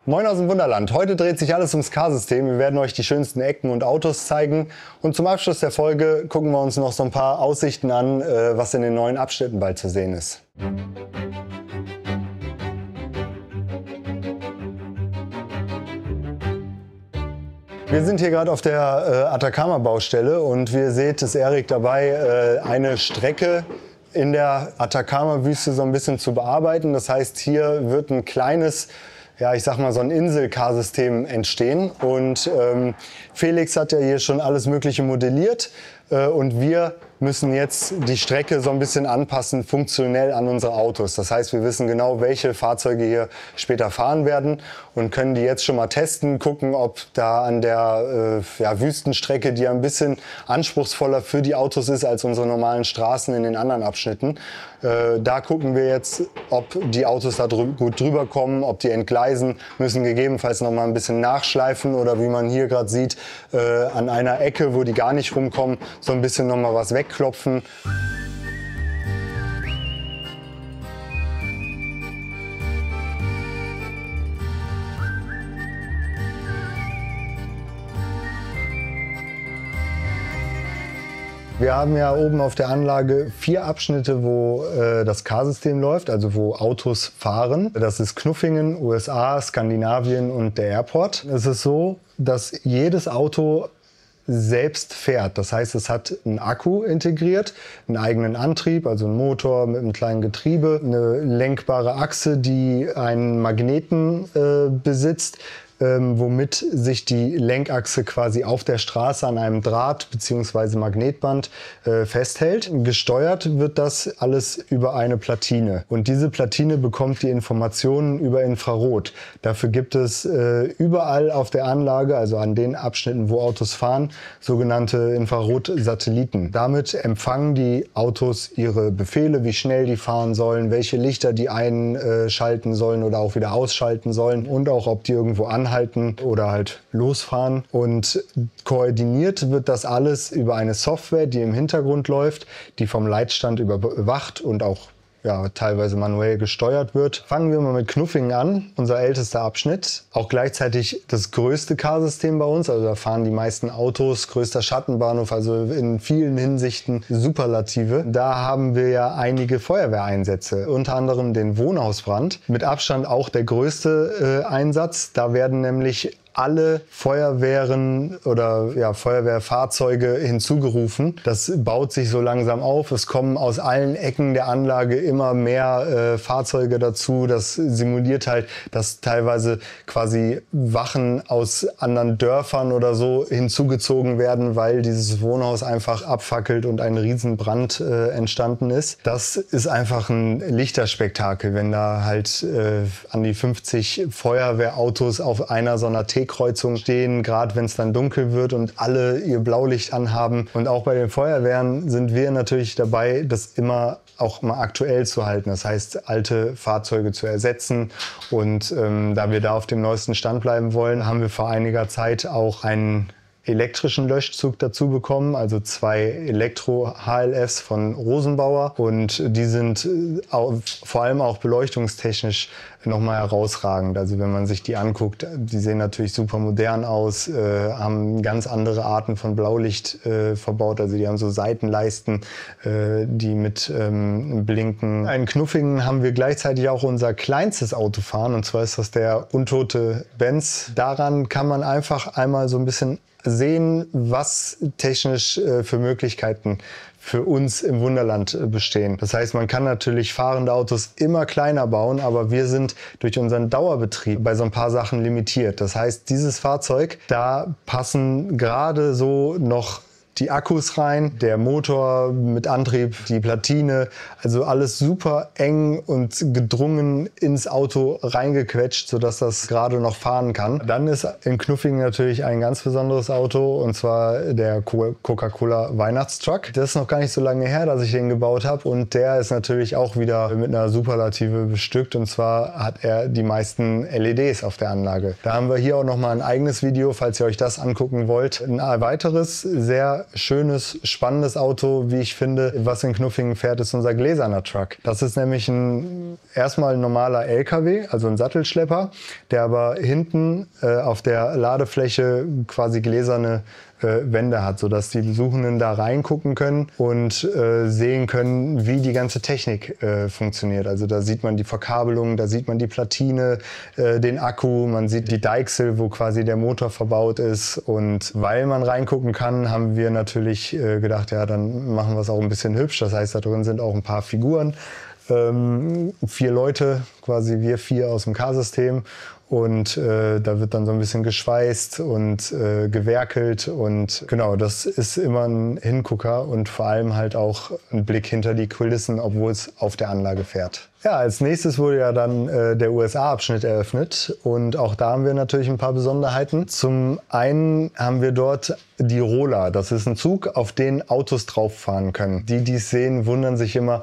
Moin aus dem Wunderland. Heute dreht sich alles ums Car-System. Wir werden euch die schönsten Ecken und Autos zeigen. Und zum Abschluss der Folge gucken wir uns noch so ein paar Aussichten an, was in den neuen Abschnitten bald zu sehen ist. Wir sind hier gerade auf der Atacama-Baustelle und wie ihr seht, ist Erik dabei, eine Strecke in der Atacama-Wüste so ein bisschen zu bearbeiten. Das heißt, hier wird ein kleines, ja, ich sag mal, so ein Insel-Car-System entstehen. Und Felix hat ja hier schon alles Mögliche modelliert und wir müssen jetzt die Strecke so ein bisschen anpassen, funktionell an unsere Autos. Das heißt, wir wissen genau, welche Fahrzeuge hier später fahren werden und können die jetzt schon mal testen, gucken, ob da an der Wüstenstrecke, die ein bisschen anspruchsvoller für die Autos ist als unsere normalen Straßen in den anderen Abschnitten. Da gucken wir jetzt, ob die Autos da gut drüber kommen, ob die entgleisen, müssen gegebenenfalls noch mal ein bisschen nachschleifen oder wie man hier gerade sieht, an einer Ecke, wo die gar nicht rumkommen, so ein bisschen noch mal was wegklopfen. Wir haben ja oben auf der Anlage 4 Abschnitte, wo das Car-System läuft, also wo Autos fahren. Das ist Knuffingen, USA, Skandinavien und der Airport. Es ist so, dass jedes Auto selbst fährt. Das heißt, es hat einen Akku integriert, einen eigenen Antrieb, also einen Motor mit einem kleinen Getriebe, eine lenkbare Achse, die einen Magneten besitzt, womit sich die Lenkachse quasi auf der Straße an einem Draht bzw. Magnetband festhält. Gesteuert wird das alles über eine Platine. Und diese Platine bekommt die Informationen über Infrarot. Dafür gibt es überall auf der Anlage, also an den Abschnitten, wo Autos fahren, sogenannte Infrarotsatelliten. Damit empfangen die Autos ihre Befehle, wie schnell die fahren sollen, welche Lichter die einschalten sollen oder auch wieder ausschalten sollen und auch, ob die irgendwo anhalten oder halt losfahren. Und koordiniert wird das alles über eine Software, die im Hintergrund läuft, die vom Leitstand überwacht und auch teilweise manuell gesteuert wird. Fangen wir mal mit Knuffingen an, unser ältester Abschnitt. Auch gleichzeitig das größte Car-System bei uns, also da fahren die meisten Autos, größter Schattenbahnhof, also in vielen Hinsichten Superlative. Da haben wir ja einige Feuerwehreinsätze, unter anderem den Wohnhausbrand. Mit Abstand auch der größte Einsatz. Da werden nämlich alle Feuerwehren oder Feuerwehrfahrzeuge hinzugerufen. Das baut sich so langsam auf. Es kommen aus allen Ecken der Anlage immer mehr Fahrzeuge dazu. Das simuliert halt, dass teilweise quasi Wachen aus anderen Dörfern oder so hinzugezogen werden, weil dieses Wohnhaus einfach abfackelt und ein Riesenbrand entstanden ist. Das ist einfach ein Lichterspektakel, wenn da halt an die 50 Feuerwehrautos auf einer so einer Kreuzung stehen, gerade wenn es dann dunkel wird und alle ihr Blaulicht anhaben. Und auch bei den Feuerwehren sind wir natürlich dabei, das immer auch mal aktuell zu halten. Das heißt, alte Fahrzeuge zu ersetzen. Und da wir da auf dem neuesten Stand bleiben wollen, haben wir vor einiger Zeit auch einen elektrischen Löschzug dazu bekommen, also 2 Elektro-HLFs von Rosenbauer, und die sind vor allem auch beleuchtungstechnisch nochmal herausragend. Also wenn man sich die anguckt, die sehen natürlich super modern aus, haben ganz andere Arten von Blaulicht verbaut, also die haben so Seitenleisten, die mit blinken. In Knuffingen haben wir gleichzeitig auch unser kleinstes Auto fahren, und zwar ist das der untote Benz. Daran kann man einfach einmal so ein bisschen sehen, was technisch für Möglichkeiten für uns im Wunderland bestehen. Das heißt, man kann natürlich fahrende Autos immer kleiner bauen, aber wir sind durch unseren Dauerbetrieb bei so ein paar Sachen limitiert. Das heißt, dieses Fahrzeug, da passen gerade so noch die Akkus rein, der Motor mit Antrieb, die Platine, also alles super eng und gedrungen ins Auto reingequetscht, sodass das gerade noch fahren kann. Dann ist in Knuffingen natürlich ein ganz besonderes Auto, und zwar der Coca-Cola Weihnachtstruck. Das ist noch gar nicht so lange her, dass ich den gebaut habe, und der ist natürlich auch wieder mit einer Superlative bestückt, und zwar hat er die meisten LEDs auf der Anlage. Da haben wir hier auch noch mal ein eigenes Video, falls ihr euch das angucken wollt. Ein weiteres sehr schönes, spannendes Auto, wie ich finde, was in Knuffingen fährt, ist unser gläserner Truck. Das ist nämlich erstmal ein normaler LKW, also ein Sattelschlepper, der aber hinten auf der Ladefläche quasi gläserne Wände hat, sodass die Besuchenden da reingucken können und sehen können, wie die ganze Technik funktioniert. Also da sieht man die Verkabelung, da sieht man die Platine, den Akku, man sieht die Deichsel, wo quasi der Motor verbaut ist. Und weil man reingucken kann, haben wir natürlich gedacht, ja, dann machen wir es auch ein bisschen hübsch. Das heißt, da drin sind auch ein paar Figuren. 4 Leute, quasi wir 4 aus dem K-System. Und da wird dann so ein bisschen geschweißt und gewerkelt. Und genau, das ist immer ein Hingucker und vor allem halt auch ein Blick hinter die Kulissen, obwohl es auf der Anlage fährt. Ja, als nächstes wurde ja dann der USA-Abschnitt eröffnet. Und auch da haben wir natürlich ein paar Besonderheiten. Zum einen haben wir dort die Rola. Das ist ein Zug, auf den Autos drauf fahren können. Die, die es sehen, wundern sich immer,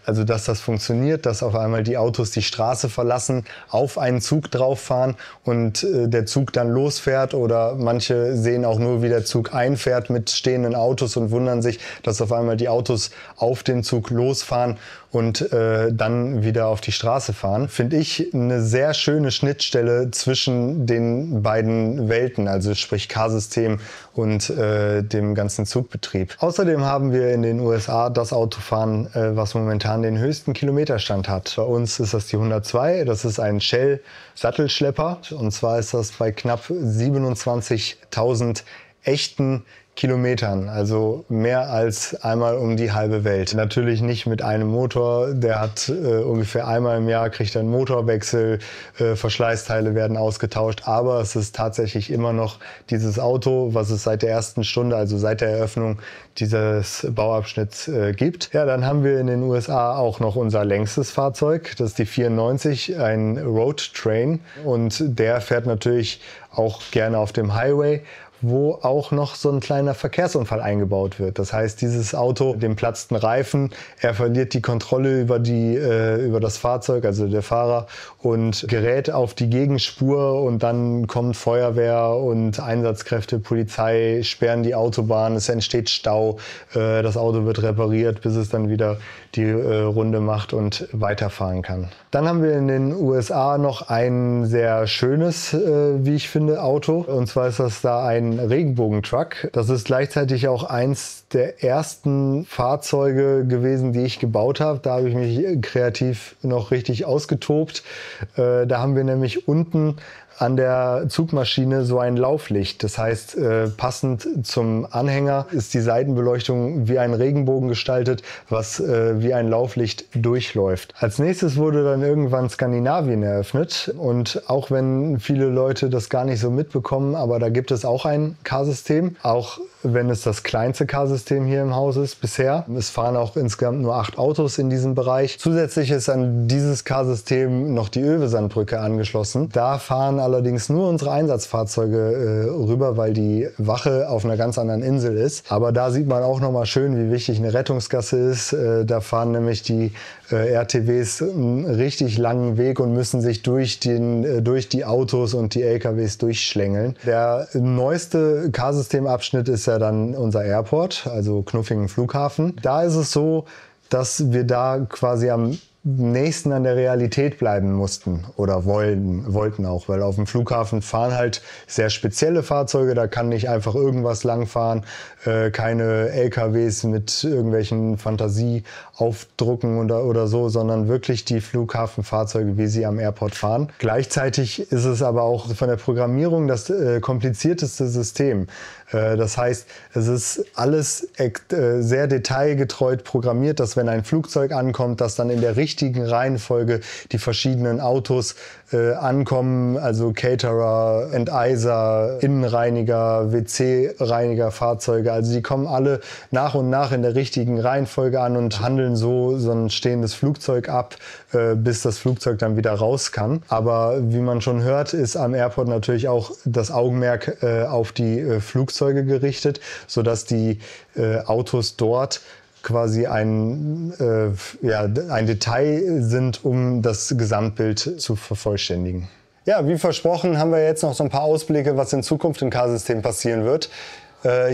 also dass das funktioniert, dass auf einmal die Autos die Straße verlassen, auf einen Zug drauf fahren und der Zug dann losfährt, oder manche sehen auch nur, wie der Zug einfährt mit stehenden Autos und wundern sich, dass auf einmal die Autos auf den Zug losfahren und dann wieder auf die Straße fahren. Finde ich eine sehr schöne Schnittstelle zwischen den beiden Welten, also sprich K-System und dem ganzen Zugbetrieb. Außerdem haben wir in den USA das Auto fahren, was momentan den höchsten Kilometerstand hat. Bei uns ist das die 102, das ist ein Shell-Sattelschlepper, und zwar ist das bei knapp 27.000 echten Kilometern, also mehr als einmal um die halbe Welt. Natürlich nicht mit einem Motor, der hat ungefähr einmal im Jahr, kriegt er einen Motorwechsel, Verschleißteile werden ausgetauscht, aber es ist tatsächlich immer noch dieses Auto, was es seit der ersten Stunde, also seit der Eröffnung dieses Bauabschnitts gibt. Ja, dann haben wir in den USA auch noch unser längstes Fahrzeug, das ist die 94, ein Road Train, und der fährt natürlich auch gerne auf dem Highway, wo auch noch so ein kleiner Verkehrsunfall eingebaut wird. Das heißt, dieses Auto, dem platzten Reifen, er verliert die Kontrolle über das Fahrzeug, also der Fahrer, und gerät auf die Gegenspur, und dann kommt Feuerwehr und Einsatzkräfte, Polizei, sperren die Autobahn, es entsteht Stau, das Auto wird repariert, bis es dann wieder die Runde macht und weiterfahren kann. Dann haben wir in den USA noch ein sehr schönes, wie ich finde, Auto, und zwar ist das da ein Regenbogentruck. Das ist gleichzeitig auch eins der ersten Fahrzeuge gewesen, die ich gebaut habe. Da habe ich mich kreativ noch richtig ausgetobt. Da haben wir nämlich unten an der Zugmaschine so ein Lauflicht. Das heißt, passend zum Anhänger ist die Seitenbeleuchtung wie ein Regenbogen gestaltet, was wie ein Lauflicht durchläuft. Als nächstes wurde dann irgendwann Skandinavien eröffnet, und auch wenn viele Leute das gar nicht so mitbekommen, aber da gibt es auch ein K-System, auch wenn es das kleinste K-System hier im Haus ist bisher. Es fahren auch insgesamt nur 8 Autos in diesem Bereich. Zusätzlich ist an dieses K-System noch die Ölwesandbrücke angeschlossen. Da fahren allerdings nur unsere Einsatzfahrzeuge rüber, weil die Wache auf einer ganz anderen Insel ist. Aber da sieht man auch noch mal schön, wie wichtig eine Rettungsgasse ist. Da fahren nämlich die RTWs einen richtig langen Weg und müssen sich durch die Autos und die LKWs durchschlängeln. Der neueste K-System-Abschnitt ist ja dann unser Airport, also Knuffingen Flughafen. Da ist es so, dass wir da quasi am nächsten an der Realität bleiben mussten oder wollten auch, weil auf dem Flughafen fahren halt sehr spezielle Fahrzeuge, da kann nicht einfach irgendwas langfahren, keine LKWs mit irgendwelchen Fantasieaufdrucken oder so, sondern wirklich die Flughafenfahrzeuge, wie sie am Airport fahren. Gleichzeitig ist es aber auch von der Programmierung das komplizierteste System. Das heißt, es ist alles sehr detailgetreu programmiert, dass wenn ein Flugzeug ankommt, dass dann in der richtigen Reihenfolge die verschiedenen Autos ankommen, also Caterer, Enteiser, Innenreiniger, WC-Reiniger, Fahrzeuge. Also die kommen alle nach und nach in der richtigen Reihenfolge an und handeln so ein stehendes Flugzeug ab, bis das Flugzeug dann wieder raus kann. Aber wie man schon hört, ist am Airport natürlich auch das Augenmerk auf die Flugzeuge gerichtet, sodass die Autos dort quasi ein Detail sind, um das Gesamtbild zu vervollständigen. Ja, wie versprochen haben wir jetzt noch so ein paar Ausblicke, was in Zukunft im K-System passieren wird.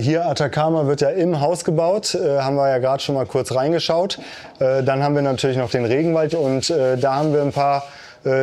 Hier Atacama wird ja im Haus gebaut, haben wir ja gerade schon mal kurz reingeschaut. Dann haben wir natürlich noch den Regenwald und da haben wir ein paar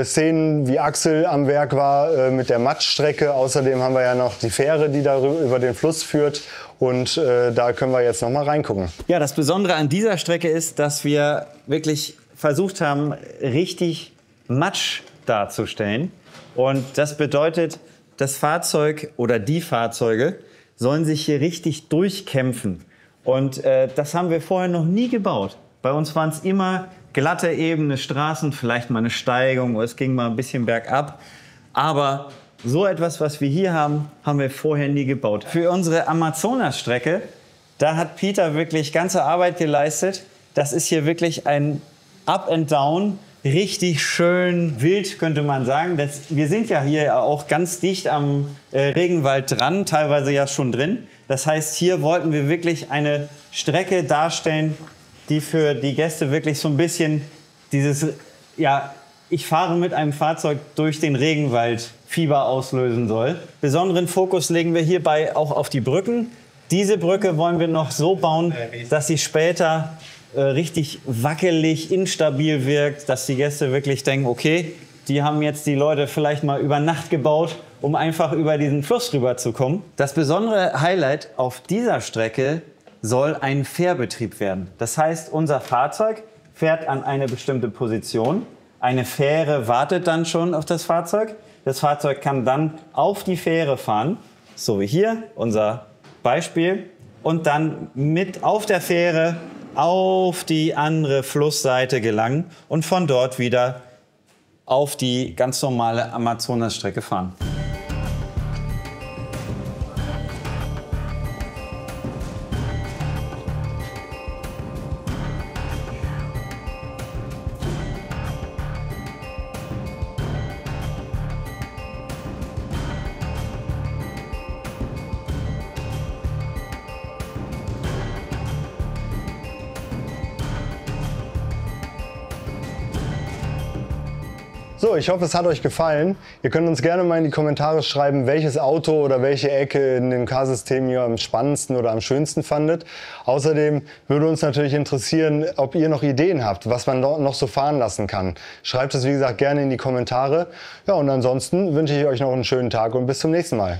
Szenen, wie Axel am Werk war mit der Matschstrecke. Außerdem haben wir ja noch die Fähre, die da über den Fluss führt. Und da können wir jetzt noch mal reingucken. Ja, das Besondere an dieser Strecke ist, dass wir wirklich versucht haben, richtig Matsch darzustellen. Und das bedeutet, das Fahrzeug oder die Fahrzeuge sollen sich hier richtig durchkämpfen. Und das haben wir vorher noch nie gebaut. Bei uns waren es immer glatte, ebene Straßen, vielleicht mal eine Steigung oder es ging mal ein bisschen bergab. Aber so etwas, was wir hier haben, haben wir vorher nie gebaut. Für unsere Amazonas-Strecke, da hat Peter wirklich ganze Arbeit geleistet. Das ist hier wirklich ein Up and Down, richtig schön wild, könnte man sagen. Wir sind ja hier auch ganz dicht am Regenwald dran, teilweise ja schon drin. Das heißt, hier wollten wir wirklich eine Strecke darstellen, die für die Gäste wirklich so ein bisschen dieses, ja, ich fahre mit einem Fahrzeug durch den Regenwald Fieber auslösen soll. Besonderen Fokus legen wir hierbei auch auf die Brücken. Diese Brücke wollen wir noch so bauen, dass sie später richtig wackelig, instabil wirkt, dass die Gäste wirklich denken, okay, die haben jetzt die Leute vielleicht mal über Nacht gebaut, um einfach über diesen Fluss rüber zu kommen. Das besondere Highlight auf dieser Strecke soll ein Fährbetrieb werden. Das heißt, unser Fahrzeug fährt an eine bestimmte Position. Eine Fähre wartet dann schon auf das Fahrzeug. Das Fahrzeug kann dann auf die Fähre fahren, so wie hier unser Beispiel, und dann mit auf der Fähre auf die andere Flussseite gelangen und von dort wieder auf die ganz normale Amazonas-Strecke fahren. So, ich hoffe, es hat euch gefallen. Ihr könnt uns gerne mal in die Kommentare schreiben, welches Auto oder welche Ecke in dem Car-System ihr am spannendsten oder am schönsten fandet. Außerdem würde uns natürlich interessieren, ob ihr noch Ideen habt, was man noch so fahren lassen kann. Schreibt es, wie gesagt, gerne in die Kommentare. Ja, und ansonsten wünsche ich euch noch einen schönen Tag und bis zum nächsten Mal.